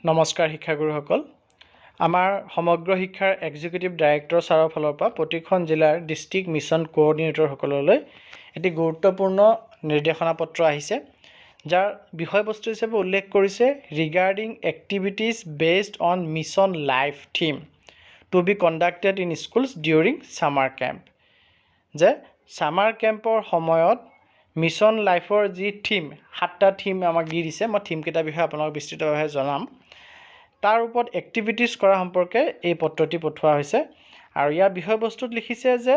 নমস্কাৰ শিক্ষাগুৰুসকল আমাৰ সমগ্ৰ শিক্ষাৰ এক্সিকিউটিভ ডাইৰেক্টৰ ছাৰৰ ফালৰ পৰা প্ৰতিখন জিলাৰ ডিষ্ট্ৰিক্ট মিছন কোঅৰ্ডিনেটৰসকললৈ এটি গুৰুত্বপূৰ্ণ নিৰ্দেশনা পত্ৰ আহিছে যাৰ বিষয়বস্তু হিচাপে উল্লেখ কৰিছে regarding activities based on mission life theme to be conducted in schools during summer camp যে ছামাৰ কেম্পৰ সময়ত মিছন লাইফৰ যি থিম 7টা থিম আমাক দি দিছে মই থিমকেইটাৰ বিষয়ে আপোনালোকক বিস্তৃতভাৱে জনাম তাৰ ওপৰত এক্টিভিটিজ কৰা সম্পৰ্কে এই পত্ৰটি পঠোৱা হৈছে আৰু ইয়াৰ বিষয়বস্তুত লিখিছে যে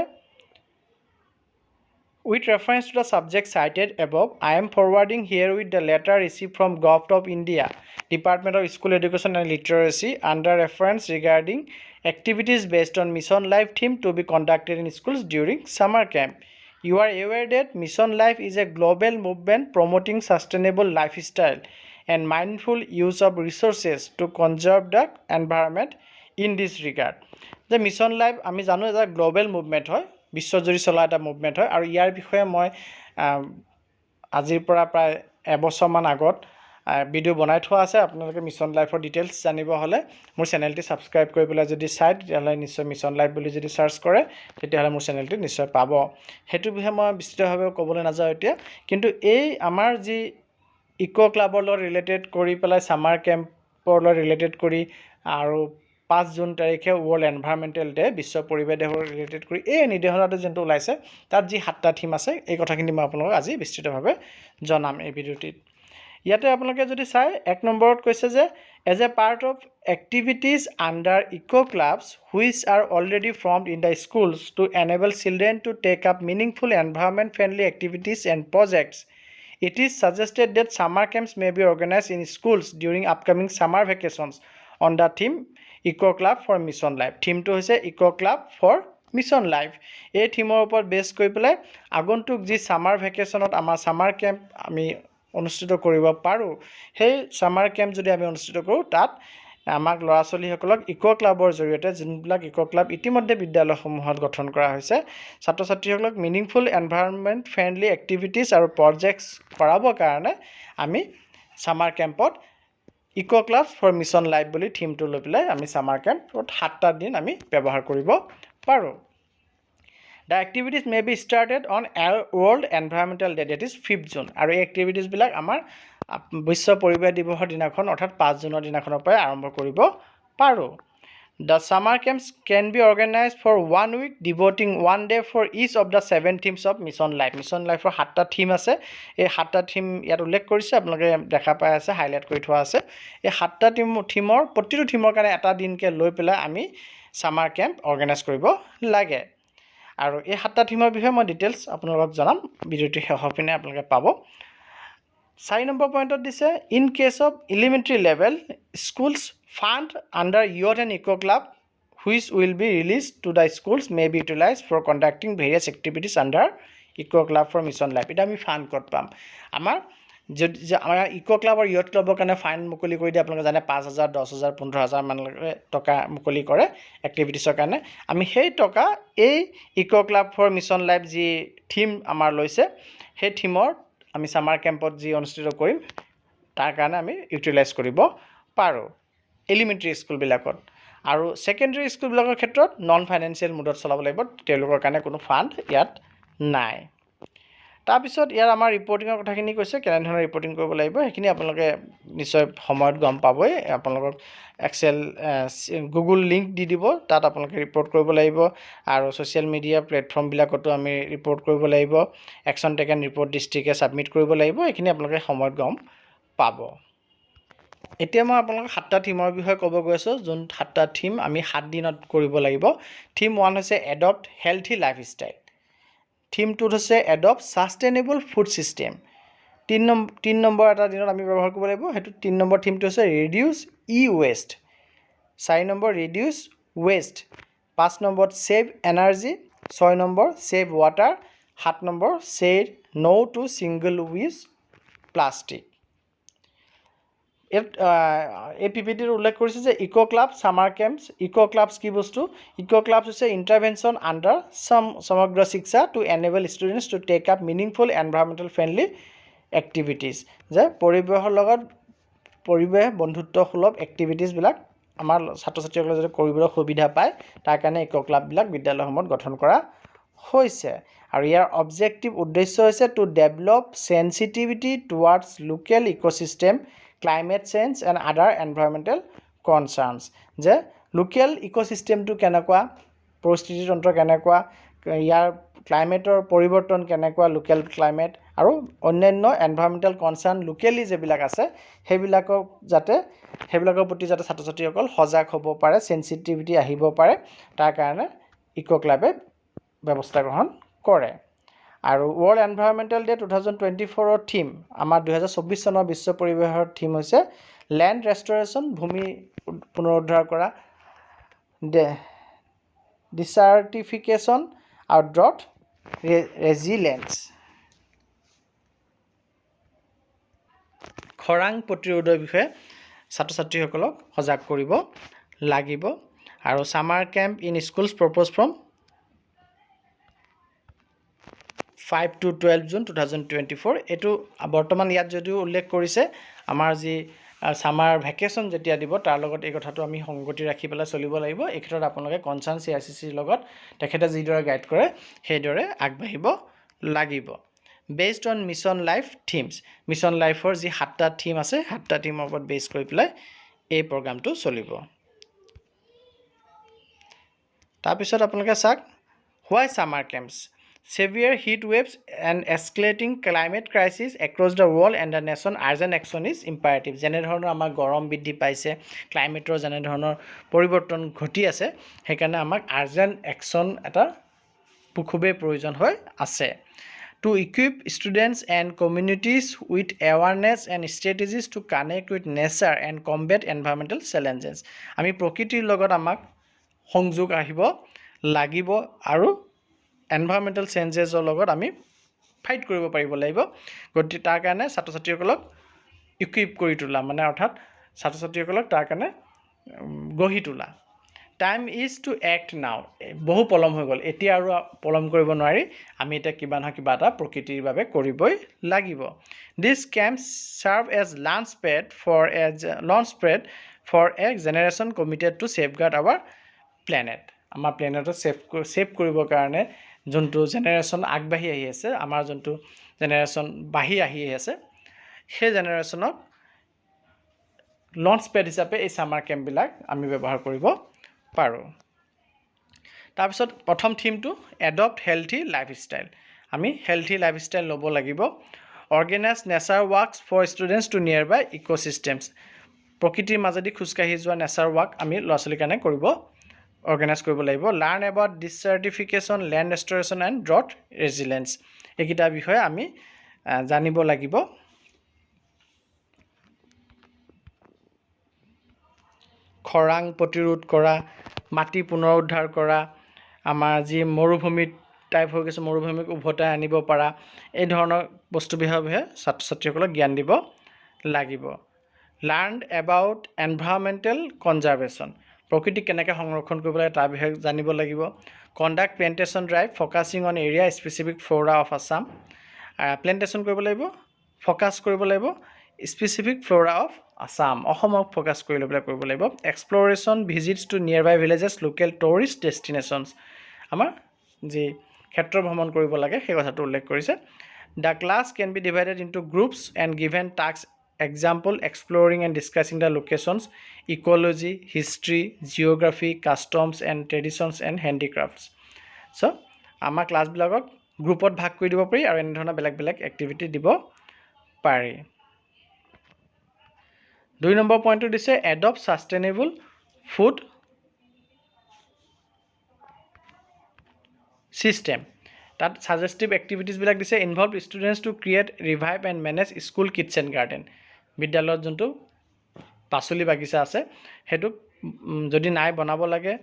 with reference to the subject cited above I am forwarding here with the letter received from Government of India Department of School Education and Literacy under reference regarding activities based on Mission Life theme to be conducted in schools during summer camp. You are aware that Mission Life is a global movement promoting sustainable lifestyle and mindful use of resources to conserve the environment in this regard. The Mission Life আমি জানো এটা global movement হয় বিশ্বজুৰি চলা এটা movement হয় আৰু ইয়াৰ বিষয়ে মই আজিৰ পৰা প্ৰায় এবছৰমান আগত ভিডিও বনাই থোৱা আছে আপোনালোকে মিছন লাইফৰ ডিটেইলছ জানিব হলে মোৰ চেনেলটি সাবস্ক্ৰাইব কৰি পেলাই যদি চাই তেতিয়াহলে নিশ্চয় মিছন লাইফ বুলি যদি সাৰ্চ কৰে তেতিয়াহলে মোৰ চেনেলটি নিশ্চয় পাব হেতু বিষয়ে মই বিস্তৃতভাৱে ক'বলৈ নাযাওঁ এতিয়া কিন্তু এই আমাৰ যি ইকো ক্লাবৰ লগত ৰিলেটেড কৰি পেলাই সামাৰ কেম্পৰ লগত ৰিলেটেড কৰি আৰু 5 জুন তাৰিখে ওয়াৰ্ল্ড এনভায়ৰনমেন্টাল ডে বিশ্ব পৰিৱেশ দিৱসৰ ৰিলেটেড কৰি এই নিৰ্দেশনাটো যেনটো ওলাইছে তাত যি 7টা থিম আছে এই কথাখিনি মই আপোনালোকক আজি বিস্তৃতভাৱে জনাম এই ভিডিওটিত ইয়াতে আপোনালোকে যদি চাই এক নম্বৰত কৈছে যে as a part of activities under eco clubs which are already formed in the schools to enable children to take up meaningful environment friendly activities and projects it is suggested that summer camps may be organized in schools during upcoming summer vacations on the theme Eco Club for Mission Life. Theme to hoise Eco Club for Mission Life. এই থিমৰ ওপৰত বেছ কৰি পেলাই আগন্তুক যি summer ভেকেশনত আমাৰ summer camp আমি অনুষ্ঠিত কৰিব পাৰো সেই সামাৰ কেম্প যদি আমি অনুষ্ঠিত কৰো তাত আমাক ল'ৰা ছোৱালীসকলক ইকো ক্লাবৰ জৰিয়তে যোনবিলাক ইকো ক্লাব ইতিমধ্যে বিদ্যালয়সমূহত গঠন কৰা হৈছে ছাত্ৰ ছাত্ৰীসকলক মিনিংফুল এনভায়ৰনমেন্ট ফ্ৰেন্ডলি এক্টিভিটিজ আৰু প্ৰজেক্টছ কৰাবৰ কাৰণে আমি সামাৰ কেম্পত eco club for mission life বুলি থিমটো লৈ পেলাই আমি সামাৰ কেম্পত 7টা দিন আমি ব্যৱহাৰ কৰিব পাৰো The activities may be started on World Environmental Day that is 5th June আৰু এই এক্টিভিটিজ বিলাক আমাৰ বিশ্ব পৰিৱেশ দিৱসৰ দিনাখন অৰ্থাৎ 5 জুনৰ দিনাখনৰ পৰা আৰম্ভ কৰিব পাৰো The summer camps can be organized for 1 week devoting 1 day for each of the 7 themes of Mission Life. Mission Life for 7টা থিম আছে এই 7টা থিম ইয়াত উল্লেখ কৰিছে আপোনালোকে দেখা পাই আছে হাইলাইট কৰি থোৱা আছে এই 7টা থিমৰ প্ৰতিটো থিমৰ কাৰণে এটা দিনকে লৈ পেলাই আমি সামাৰ কেম্প অৰ্গানাইজ কৰিব লাগে আৰু এই 7টা থিমৰ বিষয়ে মই ডিটেইলছ আপোনালোকক জনাম ভিডিওটি শেষৰ পিনে আপোনালোকে পাব 4 নম্বৰ পইণ্টত দিছে in case of elementary level schools fund under youth and eco club which will be released to the schools may be utilized for conducting various activities under eco club for mission life এটা আমি fund কত পাম আমাৰ আমাৰ eco club আৰু youth ক্লাবৰ কাৰণে fine মুকলি কৰি দিয়ে আপোনালোকে জানে 5000 10000 15000 মান টকা মুকলি কৰে এক্টিভিটিছৰ কাৰণে আমি সেই টকা এই eco club for mission life যি থিম আমাৰ লৈছে সেই থিমৰ আমি সামাৰ কেম্পত যি অনুষ্ঠিত কৰিম তাৰ কাৰণে আমি ইউটিলাইজ কৰিব পাৰো এলিমেন্টাৰী স্কুল বিলাকত আৰু সেকেন্ডাৰী স্কুল বিলাকৰ ক্ষেত্ৰত নন ফাইনান্সিয়েল মুডত চলাব লাগিব তেওঁলোকৰ কাৰণে কোনো ফান্ড ইয়াত নাই তাৰ পিছত ইয়াৰ আমাৰ ৰিপৰ্টিংৰ কথাখিনি কৈছে কেনে ধৰণৰ ৰিপৰ্টিং কৰিব লাগিব সেইখিনি আপোনালোকে নিশ্চয় সময়ত গম পাবই আপোনালোকক এক্সেল গুগল লিংক দি দিব তাত আপোনালোকে ৰিপৰ্ট কৰিব লাগিব আৰু সোশ্যাল মিডিয়া প্লেটফৰ্ম বিলাকতো আমি ৰিপৰ্ট কৰিব লাগিব একচন টেকেন ৰিপৰ্ট ডিস্ট্ৰিক্টে সাবমিট কৰিব লাগিব এইখিনি আপোনালোকে সময়ত গম পাব এতিয়া মই আপোনালোকক 7টা থিমৰ বিষয়ে ক'ব গৈছো যোন 7টা থিম আমি 7 দিনত কৰিব লাগিব থিম 1 হৈছে এডপ্ট হেলথি লাইফষ্টাইল থিম 2 হৈছে adopt sustainable food system 3 number এটা দিনত আমি ব্যৱহাৰ কৰিব লাগিব হেতু 3 নম্বৰ থিমটো হৈছে reduce E waste 4 number reduce waste 5 number save energy 6 number save water 7 number say no to single use plastic এই পিপিটিৰ উল্লেখ কৰিছে যে eco club summer camps eco clubs কি বস্তু ইকো ক্লাবছ হৈছে intervention under Samagra Shiksha to enable students to take up meaningful environmental friendly activities যে পৰিৱেশৰ লগত পৰিৱেশ বন্ধুত্বসুলভ এক্টিভিটিজবিলাক আমাৰ ছাত্ৰ ছাত্ৰীসকলে যাতে কৰিবলৈ সুবিধা পায় তাৰ কাৰণে ইক' ক্লাববিলাক বিদ্যালয়সমূহত গঠন কৰা হৈছে আৰু ইয়াৰ অবজেক্টিভ উদ্দেশ্য হৈছে to develop sensitivity towards local ecosystem climate change and other environmental concerns যে লোকেল ইক'চিষ্টেমটো কেনেকুৱা পৰিস্থিতিতন্ত্ৰ কেনেকুৱা ইয়াৰ ক্লাইমেটৰ পৰিৱৰ্তন কেনেকুৱা লোকেল ক্লাইমেট আৰু অন্যান্য এনভাইৰমেণ্টেল কনচাৰ্ন লোকেলি যিবিলাক আছে সেইবিলাকৰ প্ৰতি যাতে ছাত্ৰ ছাত্ৰীসকল সজাগ হ'ব পাৰে সেন্সিটিভিটি আহিব পাৰে তাৰ কাৰণে ইক' ক্লাবে ব্যৱস্থা গ্ৰহণ কৰে আৰু ৱৰ্ল্ড এনভাইৰমেণ্টেল ডে 2024ৰ থিম আমাৰ 2024 চনৰ বিশ্ব পৰিৱেশৰ থিম হৈছে লেণ্ড ৰেষ্টৰেশ্যন ভূমি পুনৰুদ্ধাৰ কৰা ডিচাৰ্টিফিকেশ্যন আৰু ড্ৰট ৰেজিলেন্স খৰাং প্ৰতিৰোধৰ বিষয়ে ছাত্ৰ ছাত্ৰীসকলক সজাগ কৰিব লাগিব আৰু summer camp in schools propose from 5 to 12 June 2024 এইটো বৰ্তমান ইয়াত যদিও উল্লেখ কৰিছে আমাৰ যি সামাৰ ভেকেশ্যন যেতিয়া দিব তাৰ লগত এই কথাটো আমি সংগতি ৰাখি পেলাই চলিব লাগিব এই ক্ষেত্ৰত আপোনালোকে কনচাৰ্ন CRCCৰ লগত তেখেতে যিদৰে গাইড কৰে সেইদৰে আগবাঢ়িব লাগিব based on mission life themes mission লাইফৰ যি 7টা থিম আছে 7টা থিমৰ ওপৰত বেছ কৰি পেলাই এই প্ৰগ্ৰামটো চলিব তাৰপিছত আপোনালোকে চাওক why summer camps severe heat waves and escalating climate crisis across the world and the nation urgent action is imperative যেনে ধৰণৰ আমাৰ গৰম বৃদ্ধি পাইছে ক্লাইমেটৰ যেনে ধৰণৰ পৰিৱৰ্তন ঘটি আছে সেইকাৰণে আমাক আৰ্জেন্ট একশ্যন এটা খুবেই প্ৰয়োজন হৈ আছে to equip students and communities with awareness and strategies to connect with nature and combat environmental challenges আমি প্ৰকৃতিৰ লগত আমাক সংযোগ আহিব লাগিব আৰু এনভাইৰমেণ্টেল চেঞ্জেছৰ লগত আমি ফাইট কৰিব পাৰিব লাগিব গতিকে তাৰ কাৰণে ছাত্ৰ ছাত্ৰীসকলক ইকুইপ কৰি তোলা মানে অৰ্থাৎ ছাত্ৰ ছাত্ৰীসকলক তাৰ কাৰণে গঢ়ি তোলা টাইম ইজ টু এক্ট নাও বহু পলম হৈ গ'ল এতিয়া আৰু পলম কৰিব নোৱাৰি আমি এতিয়া কিবা নহয় কিবা এটা প্ৰকৃতিৰ বাবে কৰিবই লাগিব this camp serve as launch pad for a generation committed to safeguard our planet আমাৰ প্লেনেটত ছেভ কৰিবৰ কাৰণে যোনটো জেনেৰেশ্যন আগবাঢ়ি আহি আছে আমাৰ যোনটো জেনেৰেশ্যন বাঢ়ি আহি আছে সেই জেনেৰেশ্যনক লঞ্চ পেড হিচাপে এই সামাৰ কেম্পবিলাক আমি ব্যৱহাৰ কৰিব পাৰোঁ তাৰপিছত প্ৰথম থিমটো এডপ্ট হেল্থি লাইফষ্টাইল আমি হেল্থি লাইফষ্টাইল ল'ব লাগিব organise nature walks for students to nearby ইক'চিষ্টেমছ প্ৰকৃতিৰ মাজেদি খোজকাঢ়ি যোৱা নেচাৰ ৱাক আমি ল'ৰা ছোৱালীৰ কাৰণে অৰ্গেনাইজ কৰিব লাগিব লাৰ্ণ এবাউট ডিচাৰ্টিফিকেশ্যন লেণ্ড ৰেষ্টৰেশ্যন এণ্ড ড্ৰট ৰেজিলেন্স এইকেইটা বিষয়ে আমি জানিব লাগিব খৰাং প্ৰতিৰোধ কৰা মাটি পুনৰুদ্ধাৰ কৰা আমাৰ যি মৰুভূমি টাইপ হৈ গৈছে মৰুভূমিক উভতাই আনিব পৰা এই ধৰণৰ বস্তু বিষয়ে ছাত্ৰ ছাত্ৰীসকলক জ্ঞান দিব লাগিব লাৰ্ণ এবাউট এনভাইৰমেণ্টেল কনজাৰ্ভেশ্যন প্ৰকৃতি কেনেকৈ সংৰক্ষণ কৰিব লাগে তাৰ বিষয়ে জানিব লাগিব conduct plantation drive focusing on area specific flora of Assam plantation কৰিব লাগিব ফ'কাছ কৰিব লাগিব স্পেচিফিক ফ্ল'ৰা অফ আছাম অসমক ফ'কাছ কৰি লৈ পেলাই কৰিব লাগিব এক্সপ্ল'ৰেশ্যন ভিজিটছ টু নিয়াৰ বাই ভিলেজেছ লোকেল টুৰিষ্ট ডেষ্টিনেশ্যনছ আমাৰ যি ক্ষেত্ৰ ভ্ৰমণ কৰিব লাগে সেই কথাটো উল্লেখ কৰিছে the class can be divided into groups and given task example exploring and discussing the locations ecology history geography customs and traditions and handicrafts so আমাৰ ক্লাছবিলাকক গ্ৰুপত ভাগ কৰি দিব পাৰি আৰু এনে ধৰণৰ বেলেগ বেলেগ এক্টিভিটি দিব পাৰি 2 নম্বৰ পইণ্টটো দিছে এডপ্ট সাষ্টেইনেবল ফুড সিস্টেম তাত সাজেষ্টিভ এক্টিভিটিজবিলাক দিছে involve students two create revive and manage school kitchen garden বিদ্যালয়ত যোনটো পাচলি বাগিচা আছে সেইটো যদি নাই বনাব লাগে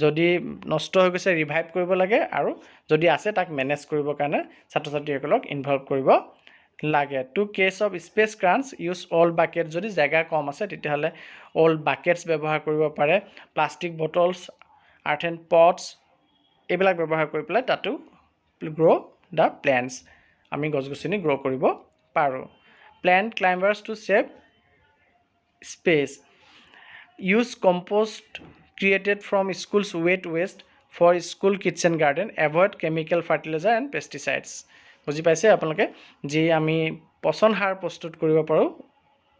যদি নষ্ট হৈ গৈছে ৰিভাইভ কৰিব লাগে আৰু যদি আছে তাক মেনেজ কৰিবৰ কাৰণে ছাত্ৰ ছাত্ৰীসকলক ইনভলভ কৰিব লাগে to case of space crunch use old bucket যদি জেগা কম আছে তেতিয়াহ'লে অল্ড বাকেটছ ব্যৱহাৰ কৰিব পাৰে প্লাষ্টিক বটলছ আৰ্থেন পটছ এইবিলাক ব্যৱহাৰ কৰি পেলাই তাতো গ্ৰ' দ্য প্লেণ্টছ আমি গছ গছনি গ্ৰ' কৰিব পাৰোঁ plant climbers to save space. Use compost created from school's wet waste for school kitchen garden. Avoid chemical fertilizer and pesticides. বুজি পাইছে আপোনালোকে যি আমি পচন সাৰ প্ৰস্তুত কৰিব পাৰোঁ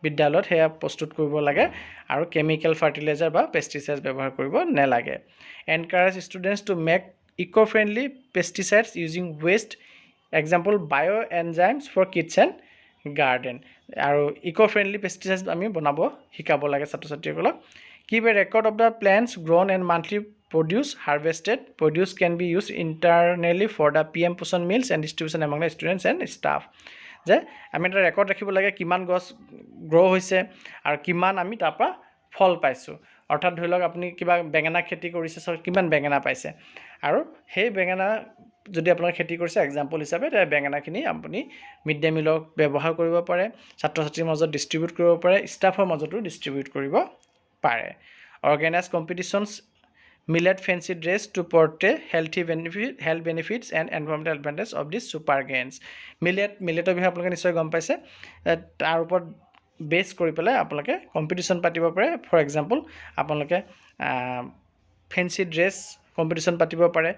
বিদ্যালয়ত সেয়া প্ৰস্তুত কৰিব লাগে আৰু কেমিকেল ফাৰ্টিলাইজাৰ বা পেষ্টিচাইডছ ব্যৱহাৰ কৰিব নালাগে. Encourage students to make eco' friendly pesticides using waste, example bio' enzymes for kitchen garden. আৰু ইক' ফ্ৰেণ্ডলি পেষ্টিচাইডছ আমি বনাব শিকাব লাগে ছাত্ৰ ছাত্ৰীসকলক. Keep a record of the plants grown and monthly produce harvested. Produce can be used internally for the PM Posan meals and distribution among the students and staff. যে আমি এটা record ৰাখিব লাগে কিমান গছ গ্ৰ' হৈছে আৰু কিমান আমি তাৰ পৰা ফল পাইছোঁ. অৰ্থাৎ ধৰি লওক আপুনি কিবা বেঙেনা খেতি কৰিছে, কিমান বেঙেনা পাইছে, আৰু সেই বেঙেনা যদি আপোনালোকে খেতি কৰিছে এক্সাম্পল হিচাপে, তেতিয়া বেঙেনাখিনি আপুনি মিড ডে মিলত ব্যৱহাৰ কৰিব পাৰে, ছাত্ৰ ছাত্ৰীৰ মাজত ডিষ্ট্ৰিবিউট কৰিব পাৰে, ষ্টাফৰ মাজতো ডিষ্ট্ৰিবিউট কৰিব পাৰে. Organize competitions, millet fancy dress to portray health benefits and environmental advantage of these super grains. মিলেটৰ বিষয়ে আপোনালোকে নিশ্চয় গম পাইছে. তাৰ ওপৰত বেছ কৰি পেলাই আপোনালোকে কম্পিটিশ্যন পাতিব পাৰে. ফৰ এক্সাম্পল আপোনালোকে ফেঞ্চি ড্ৰেছ কম্পিটিশ্যন পাতিব পাৰে,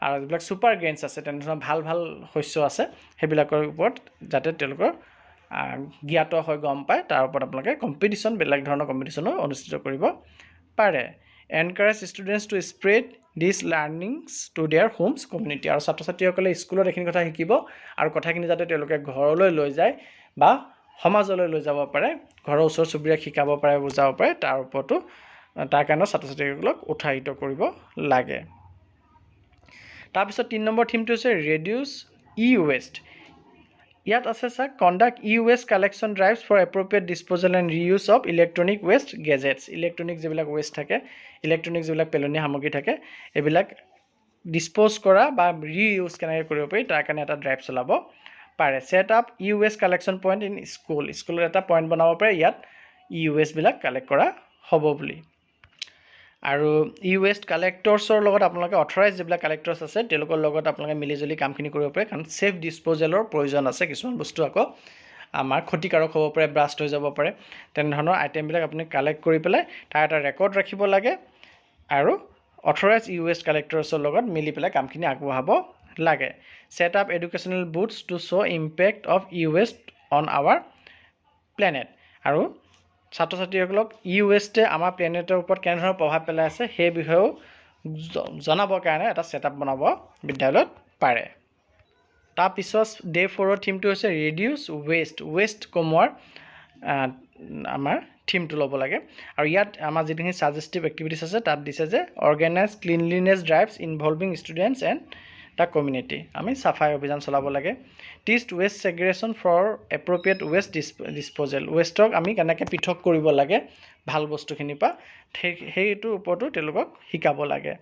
আৰু যিবিলাক ছুপাৰ গ্ৰেইনছ আছে তেনেধৰণৰ ভাল ভাল শস্য আছে সেইবিলাকৰ ওপৰত যাতে তেওঁলোকৰ জ্ঞাত হৈ গম পায় তাৰ ওপৰত আপোনালোকে কম্পিটিশ্যন, বেলেগ ধৰণৰ কম্পিটিশ্যনো অনুষ্ঠিত কৰিব পাৰে. Encourage students to spread this learnings to their homes community. আৰু ছাত্ৰ ছাত্ৰীসকলে স্কুলত এইখিনি কথা শিকিব আৰু কথাখিনি যাতে তেওঁলোকে ঘৰলৈ লৈ যায় বা সমাজলৈ লৈ যাব পাৰে, ঘৰৰ ওচৰ চুবুৰীয়াক শিকাব পাৰে, বুজাব পাৰে, তাৰ ওপৰতো তাৰ কাৰণে ছাত্ৰ ছাত্ৰীসকলক উৎসাহিত কৰিব লাগে. তাৰপিছত 3 নম্বৰ থিমটো হৈছে ৰেডিউচ ই ৱেষ্ট. ইয়াত আছে চাওক, conduct E waste collection drives for appropriate disposal and reuse of electronic waste gadgets. Electronic যিবিলাক ৱেষ্ট থাকে, ইলেক্ট্ৰনিক যিবিলাক পেলনীয়া সামগ্ৰী থাকে, এইবিলাক ডিছপ'জ কৰা বা ৰিইউজ কেনেকৈ কৰিব পাৰি তাৰ কাৰণে এটা ড্ৰাইভ চলাব পাৰে. Set up e waste collection point in school. স্কুলত এটা পইণ্ট বনাব পাৰে, ইয়াত ই ৱেষ্টবিলাক কালেক্ট কৰা হ'ব বুলি. আৰু ই ৱেষ্ট কালেক্টৰ্ছৰ লগত আপোনালোকে অথৰাইজ যিবিলাক কালেক্টৰ্ছ আছে তেওঁলোকৰ লগত আপোনালোকে মিলিজুলি কামখিনি কৰিব পাৰে, কাৰণ ছেফ ডিছপ'জেলৰ প্ৰয়োজন আছে. কিছুমান বস্তু আকৌ আমাৰ ক্ষতিকাৰক হ'ব পাৰে, ব্ৰাষ্ট হৈ যাব পাৰে, তেনেধৰণৰ আইটেমবিলাক আপুনি কালেক্ট কৰি পেলাই তাৰ এটা ৰেকৰ্ড ৰাখিব লাগে আৰু অথৰাইজ ই ৱেষ্ট কালেক্টৰ্ছৰ লগত মিলি পেলাই কামখিনি আগবঢ়াব লাগে. Set up educational booths to show' impact of E waste on our planet. আৰু ছাত্ৰ ছাত্ৰীসকলক ই ৱেষ্টে আমাৰ প্লেনেটৰ ওপৰত কেনেধৰণৰ প্ৰভাৱ পেলাই আছে সেই বিষয়েও জনাবৰ কাৰণে এটা ছেটআপ বনাব বিদ্যালয়ত পাৰে. তাৰপিছত ডে 4ৰ থিমটো হৈছে ৰিডিউচ ৱেষ্ট. ৱেষ্ট কমোৱাৰ আমাৰ থিমটো ল'ব লাগে. আৰু ইয়াত আমাৰ যিখিনি ছাজেষ্টিভ এক্টিভিটিছ আছে তাত দিছে যে organise cleanliness drives involving students and the community. আমি চাফাই অভিযান চলাব লাগে. Teach waste segregation for appropriate waste disposal. ৱেষ্টক আমি কেনেকৈ পৃথক কৰিব লাগে ভাল বস্তুখিনিৰ পৰা সেইটোৰ ওপৰতো তেওঁলোকক শিকাব লাগে.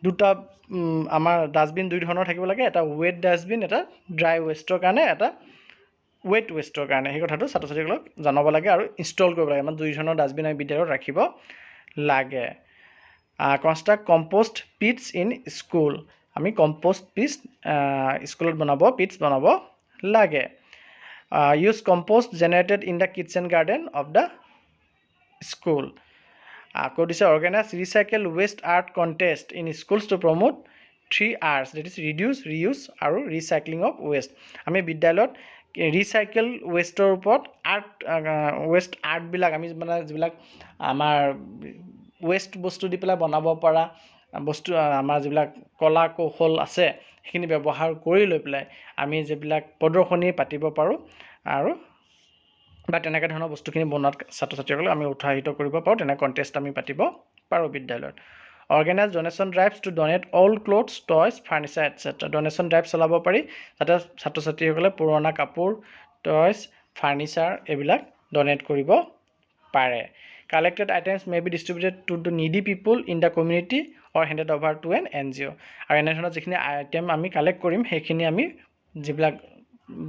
দুটা আমাৰ ডাষ্টবিন 2 ধৰণৰ থাকিব লাগে, এটা ৱেট ডাষ্টবিন, এটা ড্ৰাই ৱেষ্টৰ কাৰণে, এটা ৱেট ৱেষ্টৰ কাৰণে. সেই কথাটো ছাত্ৰ ছাত্ৰীসকলক জনাব লাগে আৰু ইনষ্টল কৰিব লাগে. মানে 2 ধৰণৰ ডাষ্টবিন আমি বিদ্যালয়ত ৰাখিব লাগে. Construct compost pits in school. আমি কম্প'ষ্ট পিটছ স্কুলত পিটছ বনাব লাগে. Use compost generated in the kitchen garden of the school. আকৌ দিছে organise recycle waste art contest in schools to promote 3 R's, that is reduce, reuse আৰু recycling of waste. আমি বিদ্যালয়ত recycle ৱেষ্টৰ ওপৰত west আৰ্টবিলাক আমি মানে যিবিলাক আমাৰ ৱেষ্ট বস্তু দি পেলাই বনাব পৰা বস্তু, আমাৰ যিবিলাক কলা কৌশল আছে সেইখিনি ব্যৱহাৰ কৰি লৈ পেলাই আমি যিবিলাক প্ৰদৰ্শনী পাতিব পাৰোঁ আৰু বা তেনেকৈ ধৰণৰ বস্তুখিনি বনোৱাত ছাত্ৰ ছাত্ৰীসকলক আমি উৎসাহিত কৰিব পাৰোঁ, তেনে কণ্টেষ্ট আমি পাতিব পাৰোঁ বিদ্যালয়ত. Organise donation drives to donate all clothes, toys, furniture etcetera. Donation drive চলাব পাৰি যাতে ছাত্ৰ ছাত্ৰীসকলে পুৰণা কাপোৰ, টয়ছ, ফাৰ্নিচাৰ এইবিলাক ডনেট কৰিব পাৰে. Collected items may be distributed to the needy people in the community or handed over to an NGO. আৰু এনেধৰণৰ যিখিনি আইটেম আমি কালেক্ট কৰিম সেইখিনি আমি যিবিলাক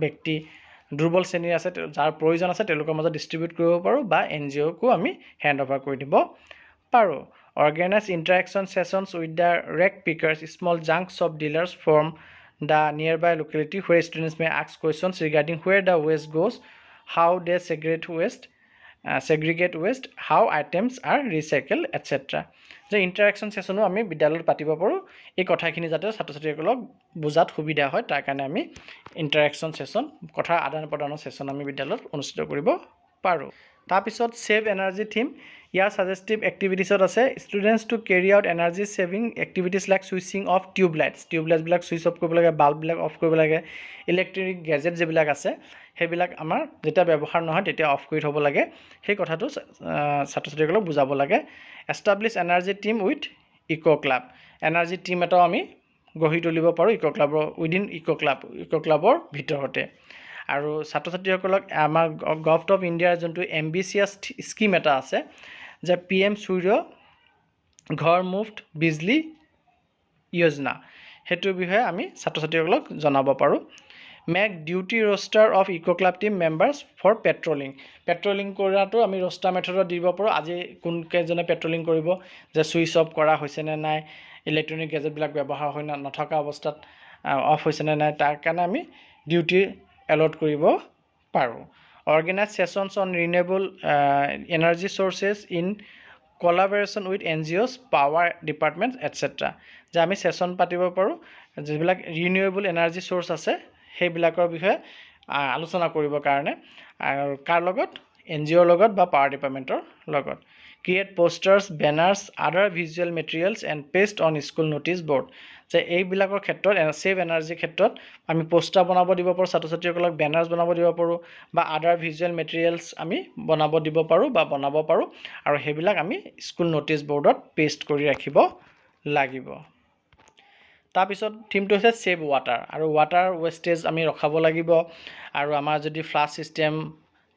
ব্যক্তি দুৰ্বল শ্ৰেণীৰ আছে, যাৰ প্ৰয়োজন আছে তেওঁলোকৰ মাজত ডিষ্ট্ৰিবিউট কৰিব পাৰোঁ বা NGOকো আমি হেণ্ড অভাৰ কৰি দিব পাৰোঁ. Organize interaction sessions with the rag pickers, small junks of dealers from the nearby locality where students may ask questions regarding where the waste goes, how they segregate waste segregate waste, how items are recycled, etc. যে interaction ছেশ্যনো আমি বিদ্যালয়ত পাতিব পাৰোঁ এই কথাখিনি যাতে ছাত্ৰ ছাত্ৰীসকলক বুজাত সুবিধা হয় তাৰ কাৰণে আমি ইণ্টাৰেকশ্যন ছেশ্যন কথা আদান প্ৰদানৰ ছেশ্যন আমি বিদ্যালয়ত অনুষ্ঠিত কৰিব পাৰোঁ তাৰপিছত ছেভ এনাৰ্জি থিম ইয়াৰ ছাজেষ্টিভ এক্টিভিটিছত আছে students to carry out energy saving activities like switching off টিউবলাইটছবিলাক ছুইচ অফ কৰিব লাগে বাল্ববিলাক অফ কৰিব লাগে ইলেক্ট্ৰনিক গেজেট যিবিলাক আছে সেইবিলাক আমাৰ যেতিয়া ব্যৱহাৰ নহয় তেতিয়া অফ কৰি থ'ব লাগে সেই কথাটো ছাত্ৰ ছাত্ৰীসকলক বুজাব লাগে establish energy team with eco' club energy team এটাও আমি গঢ়ি তুলিব পাৰোঁ ইক' ক্লাবৰ ভিতৰতে আৰু ছাত্ৰ ছাত্ৰীসকলক আমাৰ গভৰ্ণমেণ্ট অফ ইণ্ডিয়াৰ যোনটো এম্বিচিয়াছ স্কিম এটা আছে যে PM সূৰ্য ঘৰ মুফ্ত বিজলী যোজনা সেইটোৰ বিষয়ে আমি ছাত্ৰ ছাত্ৰীসকলক জনাব পাৰোঁ make duty roster of eco' club team members for patrolling কৰাটো আমি ৰোষ্টাৰ মেথডত দিব পাৰোঁ আজি কোনকেইজনে পেট্ৰলিং কৰিব যে ছুইচ অফ কৰা হৈছেনে নাই ইলেক্ট্ৰনিক গেজেটবিলাক ব্যৱহাৰ হৈ নথকা অৱস্থাত অফ হৈছেনে নাই তাৰ কাৰণে আমি ডিউটি এলট কৰিব পাৰোঁ organize sessions on renewable energy sources in collaboration with NGOs power department etcetera যে আমি ছেশ্যন পাতিব পাৰোঁ যিবিলাক ৰিনিউৱেবল এনাৰ্জি চ'ৰ্চ আছে সেইবিলাকৰ বিষয়ে আলোচনা কৰিবৰ কাৰণে আৰু কাৰ লগত NGOৰ লগত বা পাৱাৰ ডিপাৰ্টমেণ্টৰ লগত ক্ৰিয়েট পোষ্টাৰ্ছ বেনাৰ্ছ আদাৰ visual materials and paste on school notice board যে এইবিলাকৰ ক্ষেত্ৰত ছেভ এনাৰ্জিৰ ক্ষেত্ৰত আমি পোষ্টাৰ বনাব দিব পাৰোঁ ছাত্ৰ ছাত্ৰীসকলক বেনাৰ্ছ বনাব দিব পাৰোঁ বা আদাৰ ভিজুৱেল মেটেৰিয়েলছ আমি বনাব দিব পাৰোঁ বা বনাব পাৰোঁ আৰু সেইবিলাক আমি স্কুল ন'টিছ বৰ্ডত পেষ্ট কৰি ৰাখিব লাগিব তাৰপিছত থিমটো হৈছে ছেভ ৱাটাৰ আৰু ৱাটাৰ ৱেষ্টেজ আমি ৰখাব লাগিব আৰু আমাৰ যদি ফ্লাছ ছিষ্টেম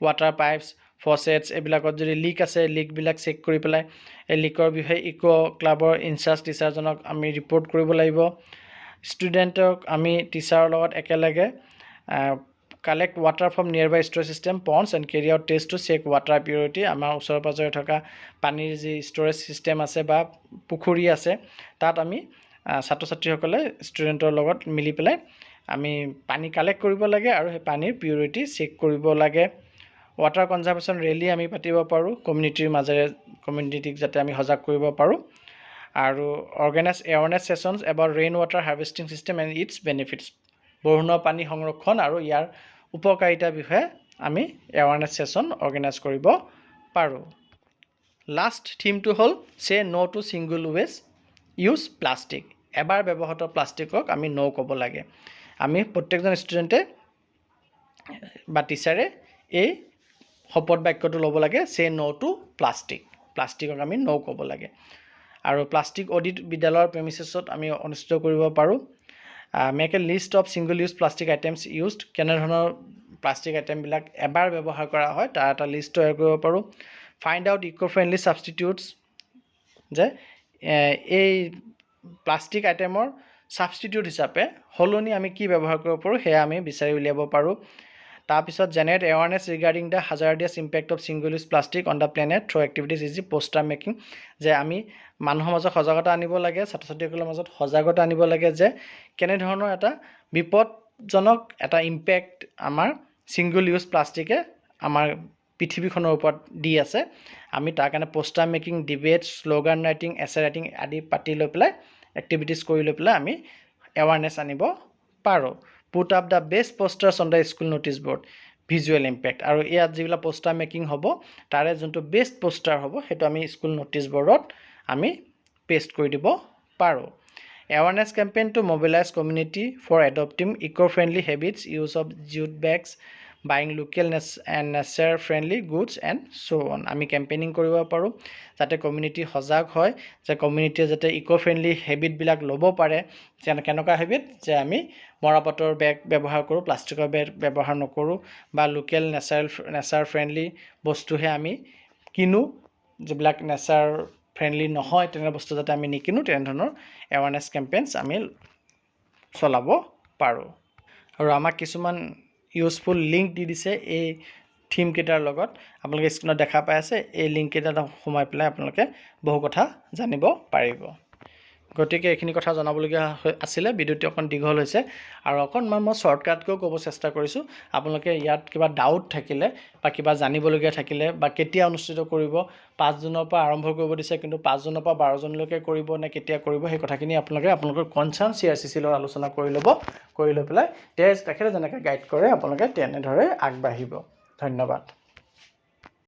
ৱাটাৰ পাইপছ ফচেটছ এইবিলাকত যদি লিক আছে লিকবিলাক চেক কৰি পেলাই এই লিকৰ বিষয়ে ইক' ক্লাবৰ ইনচাৰ্জ টিচাৰজনক আমি ৰিপৰ্ট কৰিব লাগিব ষ্টুডেণ্টক আমি টিচাৰৰ লগত একেলগে collect water from nearby storage system ponds and carry out test to check water purity আমাৰ ওচৰে পাঁজৰে থকা পানীৰ যি ষ্ট'ৰেজ ছিষ্টেম আছে বা পুখুৰী আছে তাত আমি ছাত্ৰ ছাত্ৰীসকলে ষ্টুডেণ্টৰ লগত মিলি পেলাই আমি পানী কালেক্ট কৰিব লাগে আৰু সেই পানীৰ পিউৰিটি চেক কৰিব লাগে ৱাটাৰ কনজাৰ্ভেশ্যন ৰেলী আমি পাতিব পাৰোঁ কমিউনিটিৰ মাজেৰে কমিউনিটিক যাতে আমি সজাগ কৰিব পাৰোঁ আৰু organise awareness sessions about rain water harvesting system and its benefits বৰষুণৰ পানী সংৰক্ষণ আৰু ইয়াৰ উপকাৰিতাৰ বিষয়ে আমি এৱাৰনেছ ছেশ্যন অৰ্গেনাইজ কৰিব পাৰোঁ লাষ্ট থিমটো হ'ল চে ন' টু ছিংগল ইউজ প্লাষ্টিক এবাৰ ব্যৱহৃত প্লাষ্টিকক আমি ন' ক'ব লাগে আমি প্ৰত্যেকজন ষ্টুডেণ্টে বা টিচাৰে এই শপত বাক্যটো ল'ব লাগে চে ন' টু প্লাষ্টিকক আমি ন' ক'ব লাগে আৰু প্লাষ্টিক অডিট বিদ্যালয়ৰ প্ৰেমিচেছত আমি অনুষ্ঠিত কৰিব পাৰোঁ make a list of single use plastic items used কেনেধৰণৰ প্লাষ্টিক আইটেমবিলাক এবাৰ ব্যৱহাৰ কৰা হয় তাৰ এটা লিষ্ট তৈয়াৰ কৰিব পাৰোঁ ফাইণ্ড আউট ইক' ফ্ৰেণ্ডলি ছাবষ্টিটিউটছ যে এই প্লাষ্টিক আইটেমৰ ছাবষ্টিটিউট হিচাপে সলনি আমি কি ব্যৱহাৰ কৰিব পাৰোঁ সেয়া আমি বিচাৰি উলিয়াব পাৰোঁ তাৰপিছত generate awareness regarding the hazardous impact of single use plastic on the planet through activities is poster making যে আমি মানুহৰ মাজত সজাগতা আনিব লাগে ছাত্ৰ ছাত্ৰীসকলৰ মাজত সজাগতা আনিব লাগে যে কেনেধৰণৰ এটা বিপদজনক এটা ইম্পেক্ট আমাৰ ছিংগল ইউজ প্লাষ্টিকে আমাৰ পৃথিৱীখনৰ ওপৰত দি আছে আমি তাৰ কাৰণে poster making debate slogan writing এছে ৰাইটিং আদি পাতি লৈ পেলাই এক্টিভিটিজ কৰি লৈ পেলাই আমি এৱাৰনেছ আনিব পাৰোঁ put up the best posters on the school notice board visual impact আৰু ইয়াত যিবিলাক পোষ্টাৰ মেকিং হ'ব তাৰে যোনটো বেষ্ট পোষ্টাৰ হ'ব সেইটো আমি স্কুল ন'টিছ বৰ্ডত আমি পেষ্ট কৰি দিব পাৰোঁ awareness campaign to mobilize community for adopting eco' friendly habits use of jute bags buying local and nature friendly goods and so' on আমি কেম্পেইনিং কৰিব পাৰোঁ যাতে কমিউনিটি সজাগ হয় যে কমিউনিটিয়ে যাতে ইক' ফ্ৰেণ্ডলি হেবিটবিলাক ল'ব পাৰে যেনে কেনেকুৱা হেবিট যে আমি মৰাপাটৰ বেগ ব্যৱহাৰ কৰোঁ প্লাষ্টিকৰ বেগ ব্যৱহাৰ নকৰোঁ বা লোকেল নেচাৰ ফ্ৰেণ্ডলি বস্তুহে আমি কিনো যিবিলাক নেচাৰ ফ্ৰেণ্ডলি নহয় তেনে বস্তু যাতে আমি নিকিনো তেনেধৰণৰ এৱাৰনেছ কেম্পেইনছ আমি চলাব পাৰোঁ আৰু আমাক কিছুমান ইউজফুল লিংক দি দিছে এই থিমকেইটাৰ লগত আপোনালোকে স্ক্ৰীনত দেখা পাই আছে এই লিংককেইটাত সোমাই পেলাই আপোনালোকে বহু কথা জানিব পাৰিব গতিকে এইখিনি কথা জনাবলগীয়া আছিলে ভিডিঅ'টো অকণ দীঘল হৈছে আৰু অকণমান মই শ্বৰ্টকাটকৈ ক'ব চেষ্টা কৰিছোঁ আপোনালোকে ইয়াত কিবা ডাউট থাকিলে বা কিবা জানিবলগীয়া থাকিলে বা কেতিয়া অনুষ্ঠিত কৰিব 5 জুনৰ পৰা আৰম্ভ কৰিব দিছে কিন্তু 5 জুনৰ পৰা 12 জুনলৈকে কৰিব নে কেতিয়া কৰিব সেই কথাখিনি আপোনালোকৰ কনচাৰ্ণ CRCC লগত আলোচনা কৰি ল'ব কৰি লৈ পেলাই তেখেতে যেনেকৈ গাইড কৰে আপোনালোকে তেনেদৰে আগবাঢ়িব ধন্যবাদ